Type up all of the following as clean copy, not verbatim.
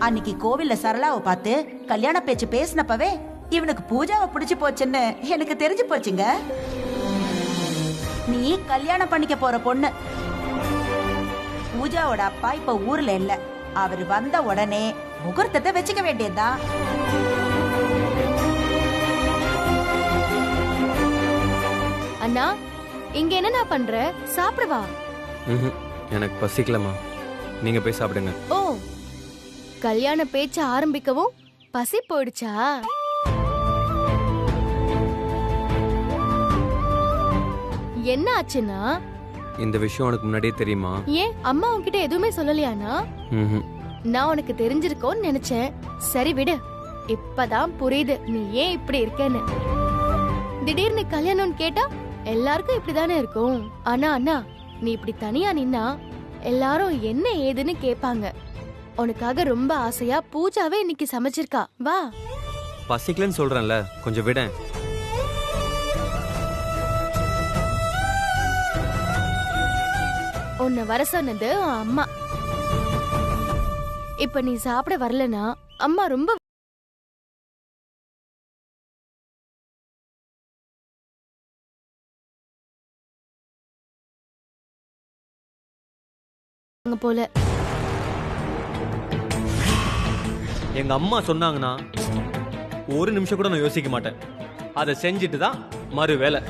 அன்னைக்கு கோவில்ல சரளாவை பார்த்து கல்யாண பேச்சு பேசினப்பவே இவனுக்கு பூஜாவை பிடிச்சு போச்சுன்னு எனக்கு தெரிஞ்சு போச்சுங்க. நீ கல்யாணம் பண்ணிக்க போற பொண்ணு. பூஜாவோட அப்பா இப்ப ஊர்ல இல்ல. அவர் வந்த உடனே முகூர்த்தத்தை வச்சுக்க வேண்டியதுதான். அண்ணா, இங்க என்ன பண்ற? சாப்பிடுவா. எனக்கு பசிக்கலமா, நீங்க போய் சாப்பிடுங்க. ஓ, கல்யாண பேச்ச ஆரம்பிக்கவும் பசி போயிடுச்சா? என்ன ஆச்சுன்னா? இந்த விஷயம் உனக்கு முன்னாடியே தெரியுமா? ஏன் அம்மா உன்கிட்ட எதுவுமே சொல்லலையானா? நான் உனக்கு தெரிஞ்சிருக்கோன்னு நினைச்சேன். சரி விடு, இப்பதான் புரியுது நீ ஏன் இப்படி இருக்கேன்னு. திடீர்னு கல்யாணம்னு கேட்டா எல்லாருக்கும் இப்படிதானே இருக்கும். ஆனா அண்ணா, நீ இப்படி தனியா நின்னா எல்லாரும் என்ன ஏதுன்னு கேப்பாங்க. உனக்காக ரொம்ப ஆசையா பூஜாவே இன்னைக்கு சமைச்சிருக்கா. வா. பசிக்கலன்னு சொல்றேன்ல, கொஞ்சம் விட. உன்னை வர சொன்னது அம்மா. இப்ப நீ சாப்பிட வரலனா அம்மா ரொம்ப போல. எங்க அம்மா சொன்னாங்கன்னா ஒரு நிமிஷம் கூட நான் யோசிக்க மாட்டேன். அதை செஞ்சுட்டு தான் மறு வேலை.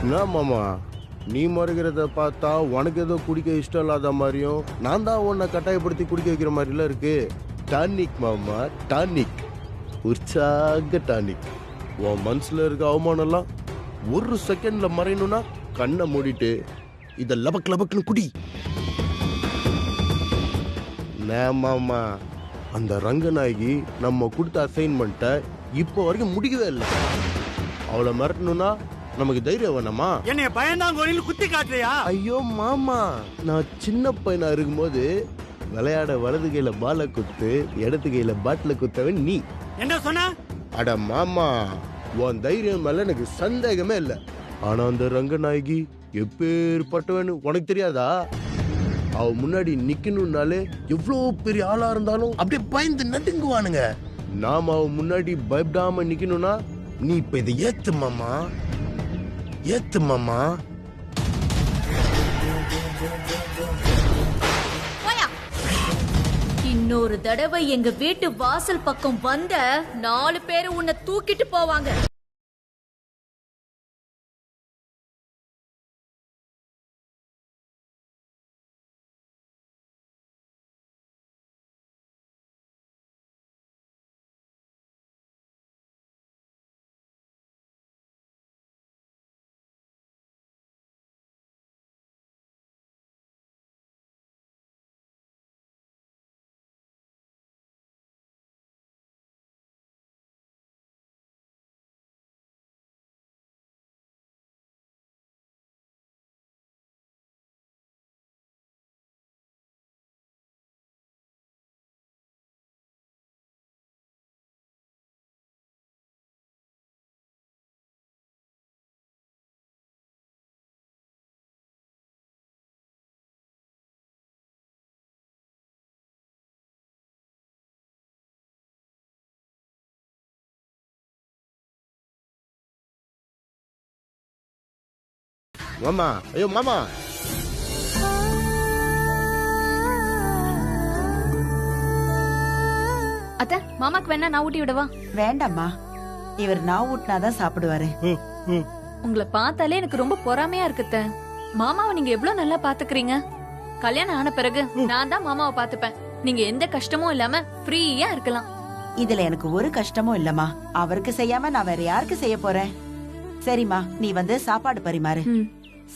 என்ன மாமா, நீ மறுகிறத பார்த்தா உனக்கு ஏதோ குடிக்க இஷ்டம் இல்லாத மாதிரியும் நான் தான் உன்னை கட்டாயப்படுத்தி குடிக்க வைக்கிற மாதிரிலாம் இருக்கு. டானிக் மாமா, டானிக், உற்சாக டானிக். உன் மனசுல இருக்க அவமானம்லாம் ஒரு செகண்ட்ல மறையணும்னா கண்ணை மூடிட்டு இத லபக் லபக்னு குடி. மாமா, அந்த ரங்கநாயகி நம்ம கொடுத்த அசைன்மெண்ட்டை இப்போ வரைக்கும் முடிக்கவே இல்லை. அவளை மிரட்டணும்னா நமக்கு தைரியம் வேணாமா? என்னைய பயந்தாங்கோலின்னு குத்தி காட்டுறியா? ஐயோ மாமா, நான் சின்ன பையனா இருக்கும்போது விளையாட வலது கையில பால குத்து, இடது கையில பாட்டில குத்தவன் நீ. என்ன சொன்ன? அட மாமா, உன் தைரியம் மேல எனக்கு சந்தேகமே இல்லை. ஆனா அந்த ரங்கநாயகி எப்பேற்பட்டவன்னு உனக்கு தெரியாதா? அவ முன்னாடி நிக்கணும்னாலே எவ்வளோ பெரிய ஆளா இருந்தாலும் அப்படியே பயந்து நடுங்குவானுங்க. நாம அவ முன்னாடி பயப்படாம நிக்கணும்னா நீ இப்ப இதை ஏத்து மாமா, ஏத்து மாமா. இன்னொரு தடவை எங்க வீட்டு வாசல் பக்கம் வந்த 4 பேரு உன்னை தூக்கிட்டு போவாங்க. மாமா, ஐயோ மாமா. அத்த, மாமாக்கு வேணா நான் ஊட்டி விடவா? வேண்டாம்மா, இவர் நான் ஊட்டினாதான் சாப்பிடுவாரு. உங்களை பார்த்தாலே எனக்கு ரொம்ப பொறாமையா இருக்குத்த. மாமாவை நீங்க எவ்வளவு நல்லா பாத்துக்கிறீங்க. கல்யாணம் ஆன பிறகு நான் தான் மாமாவை பாத்துப்பேன். நீங்க எந்த கஷ்டமும் இல்லாம ஃப்ரீயா இருக்கலாம். இதுல எனக்கு ஒரு கஷ்டமும் இல்லம்மா. அவருக்கு செய்யாம நான் வேற யாருக்கு செய்ய போறேன்? சரிம்மா, நீ வந்து சாப்பாடு பரிமாறு.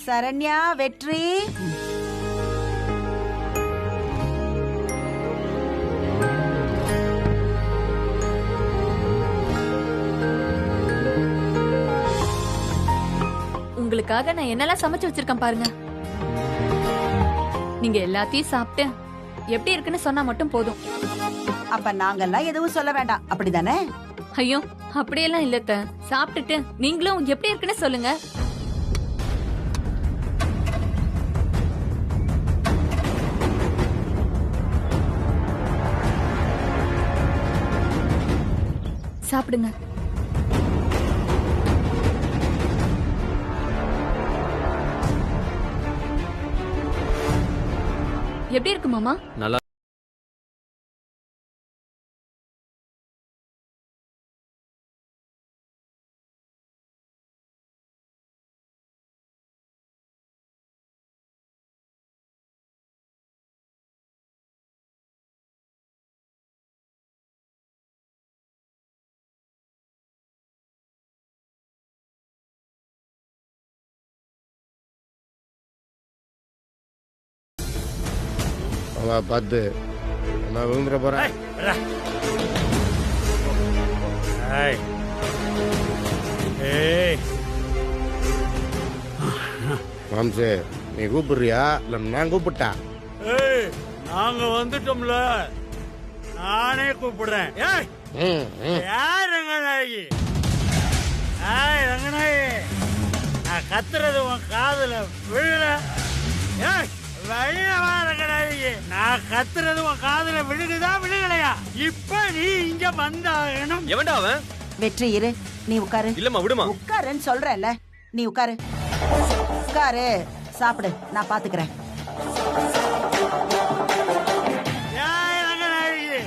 சரண்யா, வெற்றி. உங்களுக்காக நான் என்னெல்லாம் சமைச்சு வச்சிருக்கேன் பாருங்க. நீங்க எல்லாத்தையும் சாப்பிட்டு எப்படி இருக்குன்னு சொன்னா மட்டும் போதும். அப்ப நாங்கெல்லாம் எதுவும் சொல்ல வேண்டாம், அப்படிதானே? ஐயோ அப்படியெல்லாம் இல்லத்த. சாப்பிட்டுட்டு நீங்களும் எப்படி இருக்குன்னு சொல்லுங்க. சாப்பிடுங்க. எப்படி இருக்கு மாமா? நல்லா அவன் பார்த்து நான் விழுந்துட போறேன். மாம்சே, நீ கூப்பிடுறியா இல்ல நான் கூப்பிட்டா? ஏய், நாங்க வந்துட்டோம்ல, நானே கூப்பிடுறேன். ஏய், யார் ரங்கநாயகி? ஏய் ரங்கநாயகி, நான் கத்துறது உன் காதுல விழுல? ஏய் வழியவா ரங்கநாயகி, நான் கத்துறது உன் காதுல விழுகுதா விழுகலையா? இப்ப நீ இங்க வந்தாகணும். எவன்டா அவன்? வெற்றி இரு, நீ உட்காரு. இல்லம்மா விடுமா. உட்காருன்னு சொல்றேன்ல, நீ உட்காரு. உட்காரு, சாப்பிடு, நான் பாத்துக்கிறேன். ஏய் ரங்கநாயகி,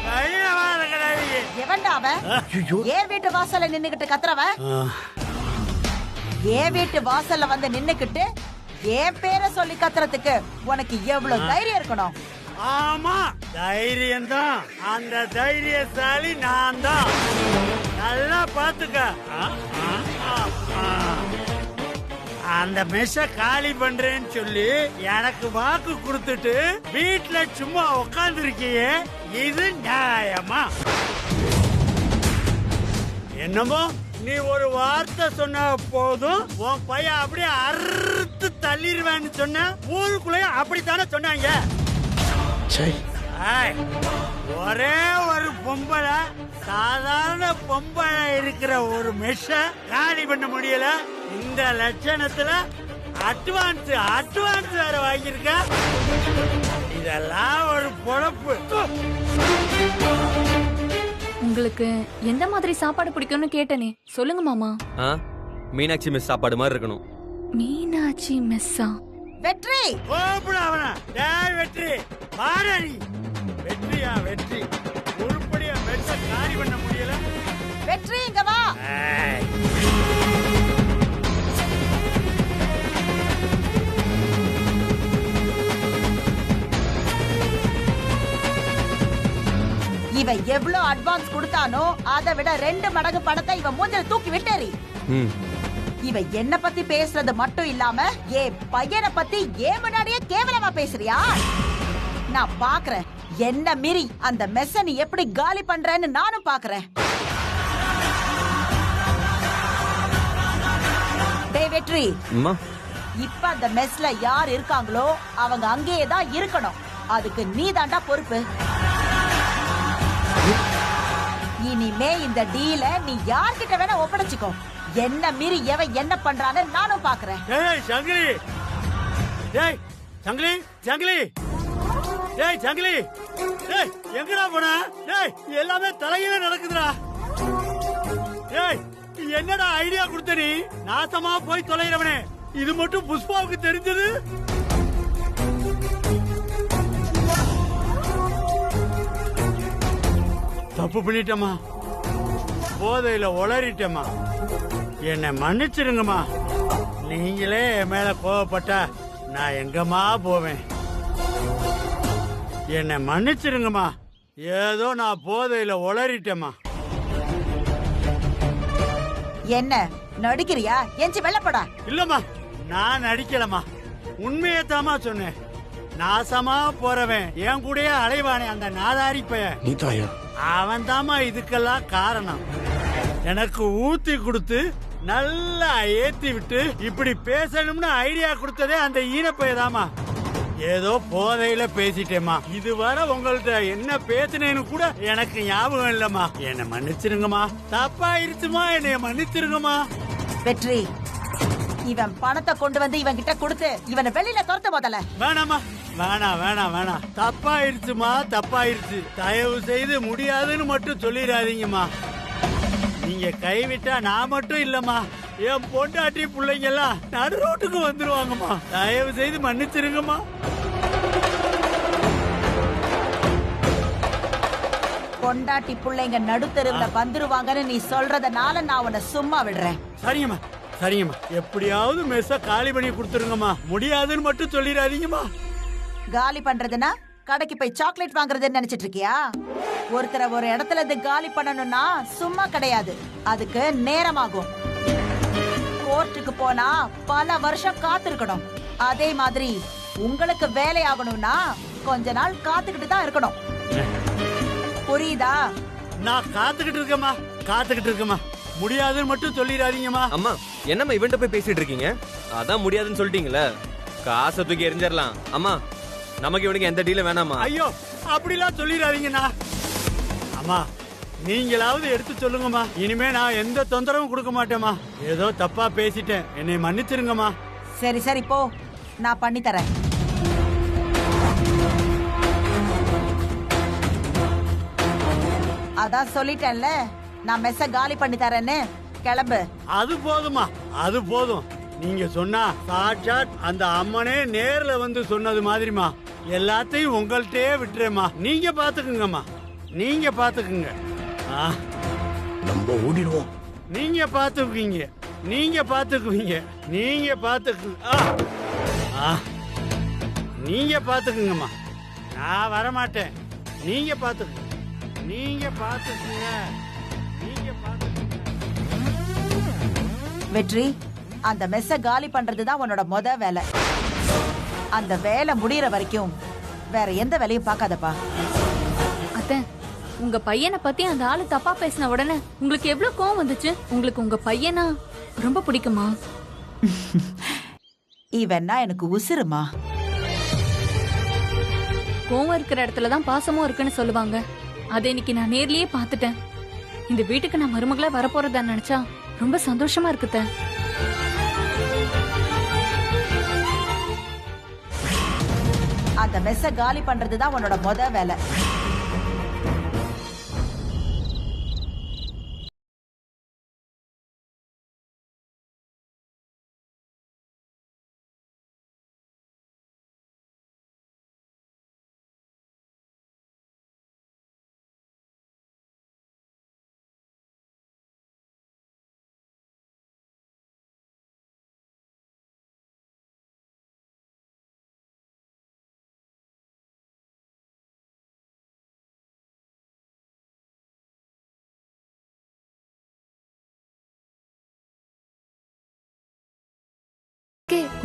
வழியவா ரங்கநாயகி. எவன்டா அவன்? ஏன் வீட்டு வாசல்ல நின்னுகிட்டு கத்துறவன்? ஏன் வீட்டு வாசல்ல வந்து நின்னுகிட்டு என் பேரை சொல்லி கத்துறதுக்கு உனக்கு எவ்வளவு தைரியம் இருக்கணும்? ஆமா, தைரியம் தான். அந்த தைரியசாலி நான் தான். நல்லா பாத்துக்க. அந்த மெஷ காலி பண்றேன்னு சொல்லி எனக்கு வாக்கு கொடுத்துட்டு வீட்டுல சும்மா உட்கார்ந்து இருக்கியே, இது நியாயமா? என்னமோ நீ ஒரு வார்த்தை சொன்ன போதும் உன் பையன் அப்படியே அறுத்து தள்ளிடுவேன்னு சொன்ன. ஊருக்குள்ளே அப்படித்தானே சொன்னாங்க. ஏய், ஒரே ஒரு பொம்பளை, சாதாரண பொம்பளை இருக்கிற ஒரு மெஷ காலி பண்ண முடியல. இந்த லட்சணத்துல அட்வான்ஸ் வேற வாங்கியிருக்க. இதெல்லாம் ஒரு பொழப்பு. உங்களுக்கு எந்த மாதிரி சாப்பாடு பிடிக்கும்னு கேட்டனே, சொல்லுங்க மாமா. மீனாட்சி மிஸ் சாப்பாடு மாதிரி இருக்கணும். மீனாட்சி மெஸ்ஸா? வெற்றி, கோபுட அவன. டேய் வெற்றி, வாடா நீ. வெற்றியா வெற்றி, உருப்படியா மெஷ காலி பண்ண முடியல. வெற்றி இங்க வா. ஏய், இவன் எவ்வளவு அட்வான்ஸ் கொடுத்தானோ அதை விட 2 மடங்கு பணத்தை இவன் மூஞ்சில தூக்கி விட்டேறி. இவன் என்ன பத்தி பேசுறது மட்டும் இல்லாம என் பையனை பத்தி ஏன் முன்னாடியே கேவலமா பேசுறியா? நான் பாக்குறேன், என்ன மீறி அந்த மெஸ்ஸ நீ எப்படி காலி பண்றேன்னு நானும் பாக்குறேன். டேய் வெற்றி, இப்ப அந்த மெஸ்ல யார் இருக்காங்களோ அவங்க அங்கேயே தான் இருக்கணும். அதுக்கு நீ தாண்டா பொறுப்பு. இனிமே இந்த டீல நீ யார்கிட்ட வேணா ஒப்படைச்சுக்கோ. என்ன மீறி எவன் என்ன பண்றான்னு நானும் பாக்குறேன். டேய் சங்கிலி, டேய் சங்கிலி, சங்கிலி, டேய் சங்கிலி, டேய் எங்கடா போன? டேய் எல்லாமே தலையில நடக்குதுடா. டேய் என்னடா ஐடியா கொடுத்த நீ? நாசமா போய் தொலைகிறவனே, இது மட்டும் புஷ்பாவுக்கு தெரிஞ்சது? தப்பு பண்ணிட்டமா, போதையில உளறிட்டமா, என்னை மன்னிச்சிருங்கம்மா. நீங்களே என் மேல கோவப்பட்டா நான் எங்கம்மா போவேன்? என்னை மன்னிச்சிருங்கம்மா. ஏதோ நான் போதையில உளறிட்டேம்மா. என்ன நடிக்கிறியா? எஞ்சி வெள்ளப்படா. இல்லம்மா, நான் நடிக்கலம்மா, உண்மையத்தாமா சொன்னேன். நாசமா போறவன் என் கூடயே அலைவானே அந்த நாதாரி பையன், நீ தாயா? அவன் தாமா இதுக்கெல்லாம் காரணம். எனக்கு ஊத்தி கொடுத்து நல்லா ஏத்தி விட்டு இப்படி பேசணும்னு ஐடியா கொடுத்ததே அந்த ஈனப்பையதாமா. ஏதோ போதையில பேசிட்டேம்மா. இதுவரை உங்கள்ட்ட என்ன பேசினேன்னு கூட எனக்கு ஞாபகம் இல்லம்மா. என்ன மன்னிச்சிருங்கம்மா. தப்பாயிருச்சுமா, என்னைய மன்னிச்சிருங்கம்மா. வெற்றி, இவன் பணத்தை கொண்டு வந்து இவன் கிட்ட கொடுத்து இவனை வெளியில துரத்து முதல்ல. வேணாமா, வேணாம் வேணாம் வேணாம். தப்பாயிருச்சுமா, தப்பாயிருச்சு. தயவு செய்து முடியாதுன்னு மட்டும் சொல்லிடாதீங்கம்மா. நீங்க கைவிட்டா நான் மட்டும் இல்லம்மா, என் பொண்டாட்டி பிள்ளைங்க எல்லாம் நடு ரோட்டுக்கு வந்துருவாங்கம்மா. தயவு செய்து மன்னிச்சிருங்கம்மா. பொண்டாட்டி பிள்ளைங்க நடுத்தருவுல வந்துருவாங்கன்னு நீ சொல்றதுனால நான் உன்னை சும்மா விடுறேன். சரிங்கம்மா, சரிங்கம்மா. எப்படியாவது மெஸ்ஸ காலி பண்ணி கொடுத்துருங்கம்மா. முடியாதுன்னு மட்டும் சொல்லிடாதீங்கம்மா. காலி பண்றதுன்னா கடைக்கு போய் சாக்லேட் வாங்குறதுன்னு நினைச்சிட்டு இருக்கியா? ஒருத்தரை ஒரு இடத்துல இருந்து காலி பண்ணணும்னா சும்மா கிடையாது, அதுக்கு நேரமாகும். கோர்ட்டுக்கு போனா பல வருஷம் காத்திருக்கணும். அதே மாதிரி உங்களுக்கு வேலை ஆகணும்னா கொஞ்ச நாள் காத்துக்கிட்டு தான் இருக்கணும். புரியுதா? நான் காத்துக்கிட்டு இருக்கேம்மா, காத்துக்கிட்டு இருக்கேம்மா. முடியாதுன்னு மட்டும் சொல்லிடாதீங்கம்மா. அம்மா என்னம்மா இவன்ட்ட போய் பேசிட்டு இருக்கீங்க? அதான் முடியாதுன்னு சொல்லிட்டீங்களே, காசை தூக்கி எரிஞ்சிடலாம். அம்மா நமக்கு இவனுக்கு எந்த டீலும் வேணாமா? ஐயோ, அப்படிலாம் சொல்லிடாதீங்கண்ணா. அம்மா நீங்களாவது எடுத்து சொல்லுங்கம்மா. இனிமே நான் எந்த தொந்தரவும் கொடுக்க மாட்டேம்மா. ஏதோ தப்பா பேசிட்டேன், என்னை மன்னிச்சிருங்கம்மா. சரி சரி போ, நான் பண்ணி தரேன். அதான் சொல்லிட்டேன்ல, நான் மெஸ்ஸ காலி பண்ணி தரேன்னு. கிளம்பு. அது போதுமா, அது போதும். நீங்க சொன்னா சாட்சாத் அந்த அம்மனே நேர்ல வந்து சொன்னது மாதிரிமா. எல்லாத்தையும் உங்கள்கிட்டயே விட்டுறேம்மா. நீங்க பாத்துக்குங்கம்மா, நீங்க பாத்துக்குங்க. நம்ம ஓடிடுவோம். நீங்க பாத்துக்குவீங்க, நீங்க பாத்துக்குவீங்க, நீங்க பாத்துக்கு நீங்க பாத்துக்குங்கம்மா. நான் வரமாட்டேன். நீங்க பாத்துக்குங்க, நீங்க பாத்துக்குங்க, நீங்க பாத்துக்குங்க. வெற்றி, அந்த மெஸ்ஸ காலி பண்றதுதான் உன்னோட முத வேலை. அந்த வேலை முடியற வரைக்கும் வேற எந்த வேலையும் பார்க்காதப்பா. அத்தை, உங்க பையனை பத்தி அந்த ஆளு தப்பா பேசின உடனே உங்களுக்கு எவ்வளவு கோவம் வந்துச்சு? உங்களுக்கு உங்க பையனா ரொம்ப பிடிக்குமா? இவன்னா எனக்கு உசுருமா. கோவம் இருக்கிற இடத்துலதான் பாசமும் இருக்குன்னு சொல்லுவாங்க. அதை இன்னைக்கு நான் நேர்லயே பாத்துட்டேன். இந்த வீட்டுக்கு நான் மருமகளா வரப்போறதா நினைச்சா ரொம்ப சந்தோஷமா இருக்குத. அந்த மெஸ்ஸ காலி பண்றதுதான் உன்னோட முத வேலை.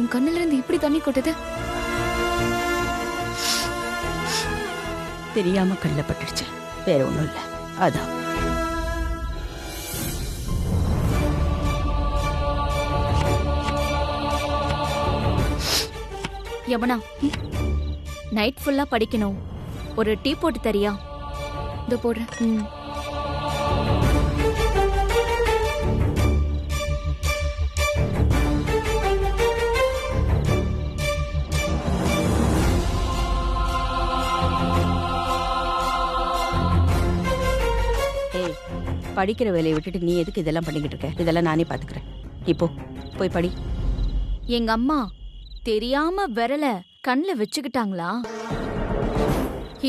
உன் கண்ணுல இருந்து இப்படி தண்ணி கொட்டுது? தெரியாம கல்ல பட்டுடுச்சு, வேற ஒண்ணும் இல்ல. அதான் யமுனா, நைட் ஃபுல்லா படிக்கணும். ஒரு டீ போட்டு தரியா? இதோ போடுறேன். படிக்கிற வேலையை விட்டுட்டு நீ எதுக்கு இதெல்லாம் பண்ணிக்கிட்டு இருக்க? இதெல்லாம் நானே பாத்துக்கிறேன். இப்போ போய் படி. எங்க அம்மா தெரியாம விரல கண்ணுல வச்சுக்கிட்டாங்களா?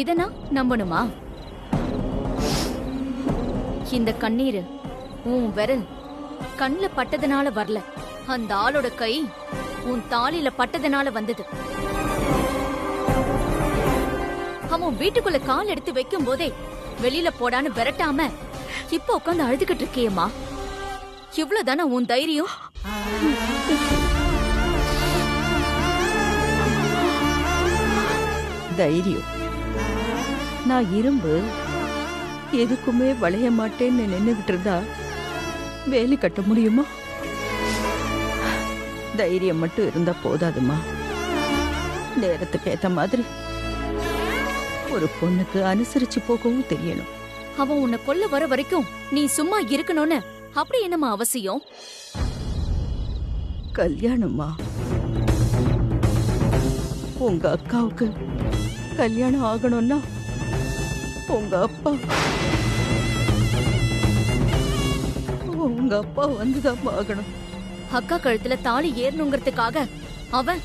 இதனா நம்பணுமா? இந்த கண்ணீர் உன் விரல் கண்ணுல பட்டதுனால வரல, அந்த ஆளோட கை உன் தாலியில பட்டதுனால வந்தது. அவன் வீட்டுக்குள்ள கால் எடுத்து வைக்கும் போதே வெளியில போடான்னு விரட்டாம இப்ப உட்காந்து அழுதுகிட்டு இருக்கியம்மா. இவ்வளவுதானே உன் தைரியம்? தைரியம்? நான் இரும்பு, எதுக்குமே வளைய மாட்டேன்னு நின்னுகிட்டு இருந்தா வேலி கட்ட முடியுமா? தைரியம் மட்டும் இருந்தா போதாதுமா, நேரத்துக்கு ஏத்த மாதிரி ஒரு பொண்ணுக்கு அனுசரிச்சு போகவும் தெரியணும். அவன் உன்னை கொல்ல வர வரைக்கும் நீ சும்மா இருக்கணும்னு அப்படி என்னம்மா அவசியம்? கல்யாணம்மா, உங்க அக்காவுக்கு கல்யாணம் ஆகணும்னா உங்க அப்பா வந்துதான் ஆகணும். அக்கா கழுத்துல தாலி ஏறணுங்கிறதுக்காக அவன்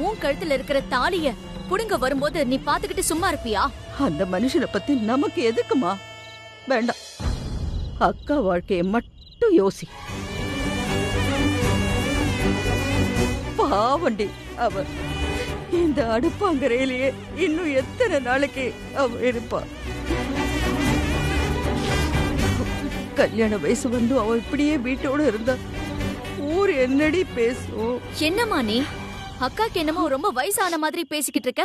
உன் கழுத்துல இருக்கிற தாலிய புடுங்க வரும்போது நீ பாத்துக்கிட்டு சும்மா இருப்பியா? அந்த மனுஷனை பத்தி நமக்கு எதுக்குமா? வேண்டாம், அக்கா வாழ்க்கைய மட்டும் யோசி. பாவண்டி அவ இந்த அடுப்பாங்கரையிலேயே இன்னும் எத்தனை நாளைக்கு அவ இருப்பா? கல்யாண வயசு வந்து அவ இப்படியே வீட்டோட இருந்தா ஊர் என்னடி பேசும்? என்னம்மா நீ அக்காக்கு என்னமோ ரொம்ப வயசான மாதிரி பேசிக்கிட்டு இருக்க?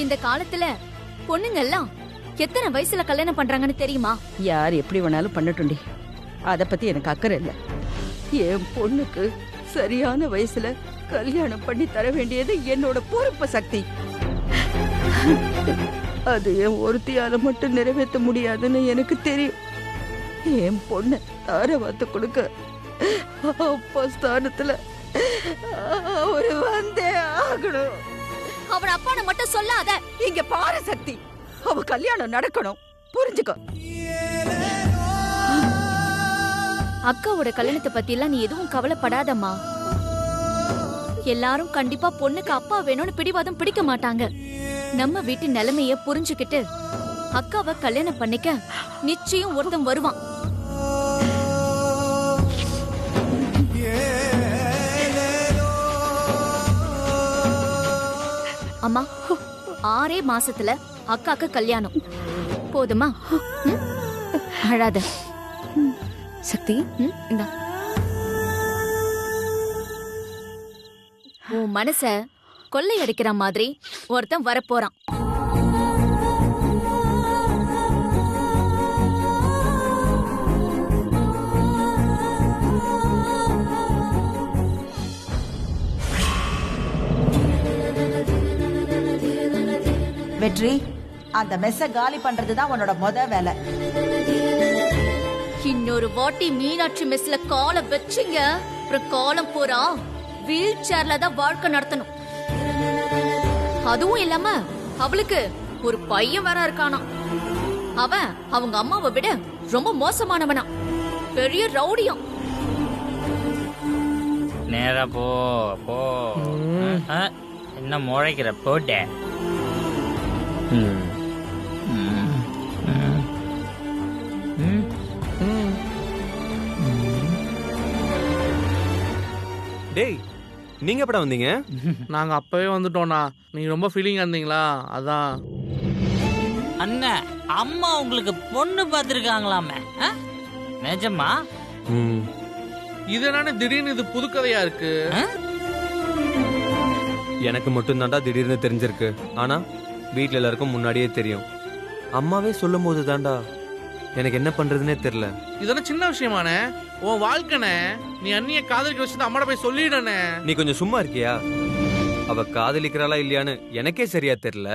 இந்த காலத்துல பொண்ணுங்க எல்லாம் எத்தனை வயசுல கல்யாணம் பண்றாங்கன்னு தெரியுமா? யார் எப்படி வேணாலும் பண்ணட்டும்டி, அத பத்தி எனக்கு அக்கறை இல்ல. என் பொண்ணுக்கு சரியான வயசுல கல்யாணம் பண்ணி தர வேண்டியது என்னோட பொறுப்பு சக்தி. அது என் ஒருத்தியால மட்டும் நிறைவேற்ற முடியாதுன்னு எனக்கு தெரியும். என் பொண்ண தாரவாத்து கொடுக்க அப்பா ஸ்தானத்துல அவரு வந்தே ஆகணும். அவன் அப்பான மட்டும் சொல்லாத. இங்க பாரு சக்தி, அவ கல்யாணம் நடக்கணும், புரிஞ்சுக்கோ. அக்காவோட கல்யாணத்தை பத்தி எல்லாம் நீ எதுவும் கவலைப்படாதம்மா. எல்லாரும் கண்டிப்பா பொண்ணுக்கு அப்பா வேணும்னு பிடிவாதம் பிடிக்க மாட்டாங்க. நம்ம வீட்டு நிலைமைய புரிஞ்சுக்கிட்டு அக்காவை கல்யாணம் பண்ணிக்க நிச்சயம் ஒருத்தன் வருவான். அம்மா, 6 மாசத்துல அக்காக்கு கல்யாணம். போதுமா? அழாத சக்தி. இந்தா. உன் மனச கொள்ளையடிக்கிற மாதிரி ஒருத்தன் வரப்போறான். வெற்றி, அந்த மெஸ்ஸ காலி பண்றதுதான் உன்னோட முத வேலை. இன்னொரு வாட்டி மீனாட்சி மெஸ்ல காலை வச்சிங்க, அப்புறம் காலம் போறா வீல் சேர்ல தான் வாழ்க்கை நடத்தணும். அதுவும் இல்லாம அவளுக்கு ஒரு பையன் வேற இருக்கானா. அவன் அவங்க அம்மாவை விட ரொம்ப மோசமானவனா, பெரிய ரவுடியம். நேரா போ போ. என்ன முளைக்கிற போட்ட? டேய், நீங்க எப்படா வந்தீங்க? நாங்க அப்பவே வந்துட்டோம்னா, நீங்க ரொம்ப ஃபீலிங்கா இருந்தீங்களா, அதான். அண்ணன், அம்மா உங்களுக்கு பொண்ணு பார்த்துருக்காங்களாமே, நிஜமா? இது என்னன்னு திடீர்னு இது புதுக்கதையா இருக்கு? எனக்கு மட்டும் தாண்டா திடீர்னு தெரிஞ்சிருக்கு. ஆனா வீட்ல எல்லாருக்கும் முன்னாடியே தெரியும். அம்மாவே சொல்லும் போது தாண்டா எனக்கு என்ன பண்றதுன்னே தெரியல. இதெல்லாம் சின்ன விஷயமானே, உன் வாழ்க்கைனே. நீ அண்ணிய காதலிக்க வச்சு அம்மாட போய் சொல்லிடனே. நீ கொஞ்சம் சும்மா இருக்கியா? அவ காதலிக்கிறாளா இல்லையான்னு எனக்கே சரியா தெரியல.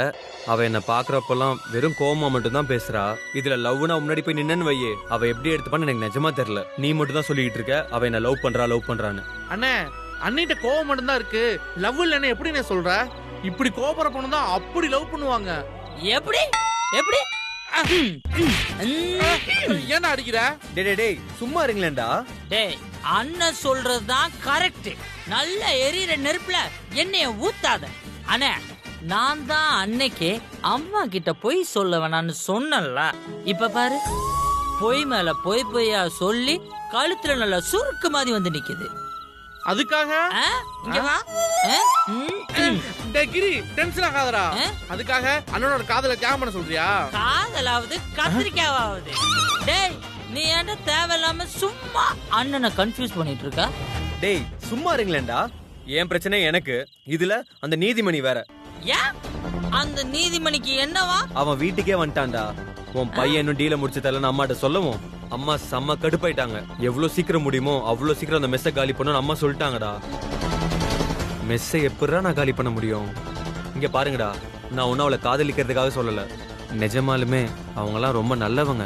அவ என்ன பாக்குறப்பெல்லாம் வெறும் கோவமா மட்டும் தான் பேசுறா. இதுல லவ்னா முன்னாடி போய் நின்னு வையே, அவ எப்படி எடுத்துப்பான்னு எனக்கு நிஜமா தெரியல. நீ மட்டும் தான் சொல்லிட்டு இருக்க அவ என்ன லவ் பண்றான்னு. அண்ணே, அண்ணிட்ட கோவம் மட்டும் தான் இருக்கு, லவ் இல்லன்னு எப்படி நான் சொல்ற? இப்படி கோபுற பொண்ணு தான் அப்படி லவ் பண்ணுவாங்க. எப்படி எப்படி? ஏன்னா அடிக்கிற? டேய் சும்மா இருங்களேன்டா. டேய், அண்ணன் சொல்றதுதான் கரெக்ட். நல்ல எரியிற நெருப்புல எண்ணெய ஊத்தாத. அண்ணே, நான் தான் அன்னைக்கு அம்மா கிட்ட போய் சொல்ல வேணான்னு சொன்னல. இப்ப பாரு, பொய் மேல பொய்யா சொல்லி கழுத்துல நல்ல சுருக்கு மாதிரி வந்து நிக்குது. அதுக்காக இங்க வா. டேய் கிரி, டென்ஷன் ஆகாதடா. அதுக்காக அண்ணனோட காதல தியாகம் பண்ண சொல்றியா? காதலாவது கத்திரிக்காவது. டேய், நீ என்ன தேவையில்லாம சும்மா அண்ணனை கன்ஃபியூஸ் பண்ணிட்டு இருக்க? டேய் சும்மா இருங்களேன்டா. ஏன் பிரச்சனை எனக்கு, இதுல அந்த நீதிமணி வேற. ஏன் அந்த நீதிமணிக்கு என்னவா? அவன் வீட்டுக்கே வந்துட்டான்டா. உன் பையன் இன்னும் டீல முடிச்சு தரலன்னு அம்மாட்ட சொல்லவும் அம்மா செம்ம கடுப்பாயிட்டாங்க. எவ்வளவு சீக்கிரம் முடியுமோ அவ்வளவு சீக்கிரம் அந்த மெஸ்ஸ காலி பண்ணணும்னு அம்மா சொல்லிட்டாங்கடா. மெஸ்ஸை எப்படிடா நான் காலி பண்ண முடியும்? இங்க பாருங்கடா, நான் ஒன்னும் அவளை காதலிக்கிறதுக்காக சொல்லல. நிஜமாலுமே அவங்கலாம் ரொம்ப நல்லவங்க.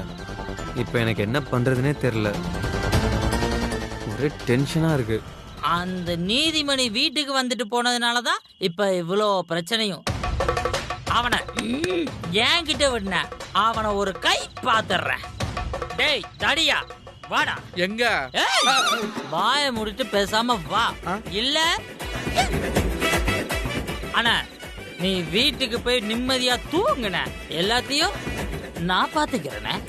இப்ப எனக்கு என்ன பண்றதுனே தெரியல. ஒரே டென்ஷனா இருக்கு. அந்த நீதிமணி வீட்டுக்கு வந்துட்டு போனதுனாலதான் இப்ப இவ்வளோ பிரச்சனையும். அவனை என்கிட்ட விடுன, அவனை ஒரு கை பாத்துறேன். டேய் தடியா, வாடா. எங்க? வாய முடிட்டு பேசாம வா. இல்ல அண்ணா, நீ வீட்டுக்கு போய் நிம்மதியா தூங்குன, எல்லாத்தையும் நான் பாத்துக்கிறேன்.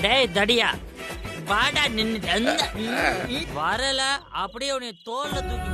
டேய் தடியா, வாடா. நின்னு வரல அப்படியே உன்னை தோல்ல தூக்கி